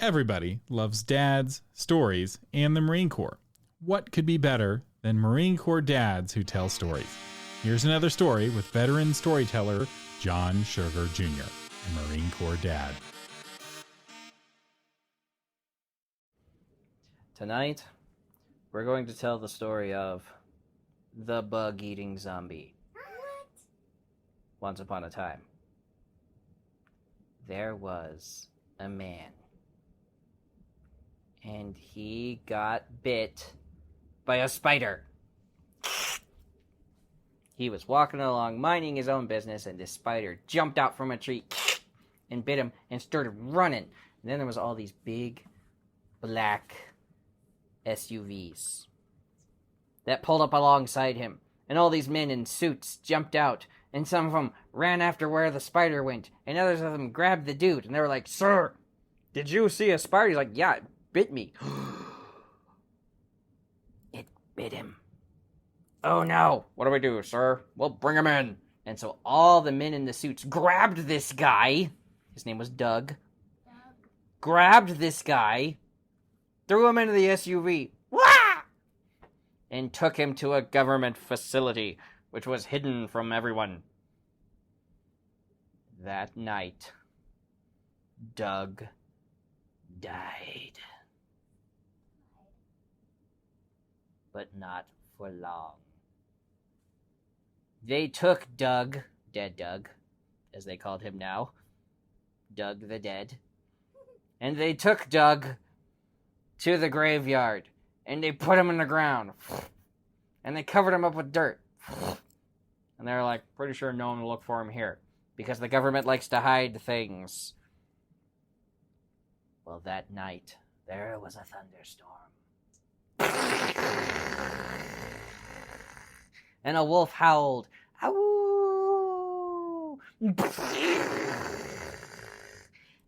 Everybody loves dads, stories, and the Marine Corps. What could be better than Marine Corps dads who tell stories? Here's another story with veteran storyteller John Sugar Jr., a Marine Corps dad. Tonight, we're going to tell the story of the bug-eating zombie. What? Once upon a time, there was a man, and he got bit by a spider. He was walking along, minding his own business, and this spider jumped out from a tree and bit him and started running. And then there was all these big, black SUVs that pulled up alongside him, and all these men in suits jumped out, and some of them ran after where the spider went, and others of them grabbed the dude, and they were like, "Sir, did you see a spider?" He's like, "Yeah, it bit me." It bit him. "Oh no, what do we do, sir?" "Well, bring him in." And so all the men in the suits grabbed this guy. His name was Doug. Grabbed this guy, threw him into the SUV, and took him to a government facility, which was hidden from everyone. That night, Doug died. But not for long. They took Doug, Dead Doug, as they called him now, Doug the Dead, and they took Doug to the graveyard, and they put him in the ground, and they covered him up with dirt, and they were like, pretty sure no one will look for him here, because the government likes to hide things. Well, that night, there was a thunderstorm, and a wolf howled, "Ow!"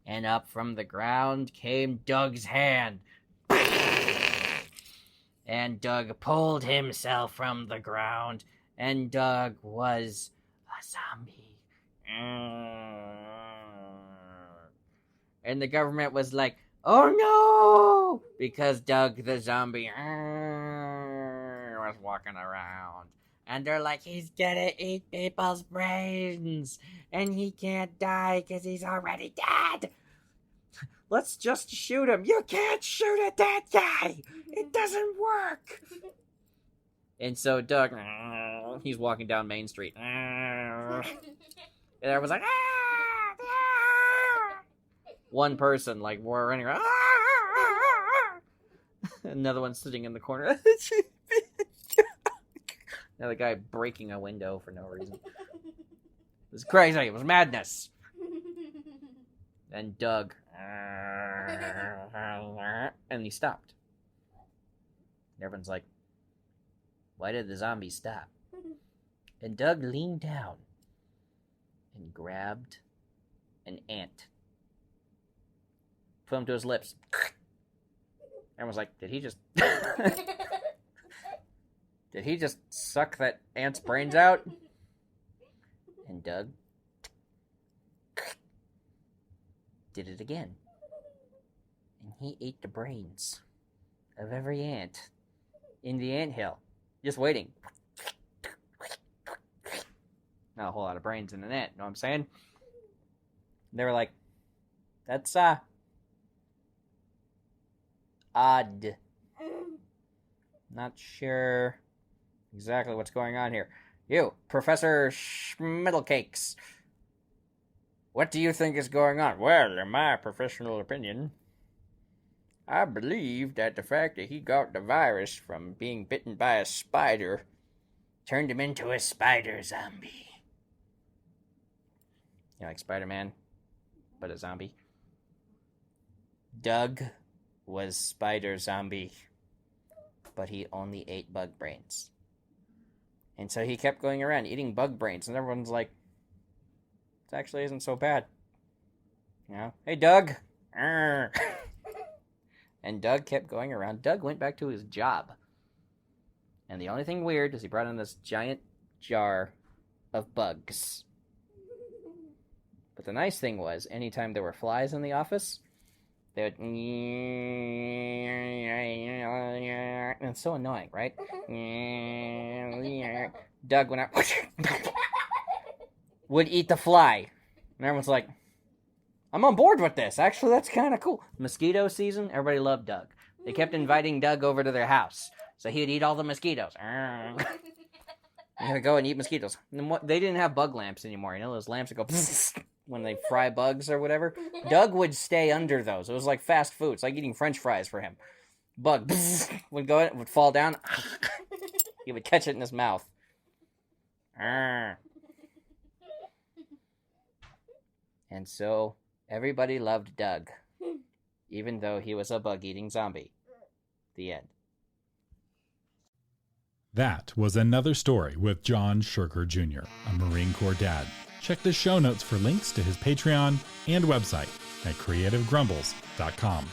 And up from the ground came Doug's hand. And Doug pulled himself from the ground, and Doug was a zombie. And the government was like, "Oh no!" Because Doug the zombie was walking around. And they're like, "He's gonna eat people's brains, and he can't die because he's already dead. Let's just shoot him." "You can't shoot at that guy. It doesn't work." And so Doug, he's walking down Main Street. And everyone's like, "Ah!" One person, like, running around. Another one sitting in the corner. Another guy breaking a window for no reason. It was crazy. It was madness. And Doug, and he stopped. And everyone's like, "Why did the zombie stop?" And Doug leaned down and grabbed an ant, put him to his lips. Everyone's like, did he just did he just suck that ant's brains out? And Doug did it again. And he ate the brains of every ant in the anthill, just waiting. Not a whole lot of brains in an ant, know what I'm saying? They were like, "That's odd. Not sure exactly what's going on here. You, Professor Schmiddlecakes, what do you think is going on?" "Well, in my professional opinion, I believe that the fact that he got the virus from being bitten by a spider turned him into a spider zombie." You know, like Spider-Man, but a zombie. Doug was spider zombie, but he only ate bug brains. And so he kept going around eating bug brains, and everyone's like, "This actually isn't so bad." You know, "Hey, Doug." And Doug kept going around. Doug went back to his job. And the only thing weird is he brought in this giant jar of bugs. But the nice thing was, anytime there were flies in the office, They would. And it's so annoying, right? Doug went out. Would eat the fly. And everyone's like, I'm on board with this. Actually, that's kind of cool. Mosquito season, everybody loved Doug. They kept inviting Doug over to their house. So he would eat all the mosquitoes. He would go and eat mosquitoes. And they didn't have bug lamps anymore. You know those lamps that go when they fry bugs or whatever? Doug would stay under those. It was like fast food. It's like eating French fries for him. Bug would fall down. He would catch it in his mouth. And so everybody loved Doug, even though he was a bug-eating zombie. The end. That was another story with John Sugar Jr., a Marine Corps dad. Check the show notes for links to his Patreon and website at creativegrumbles.com.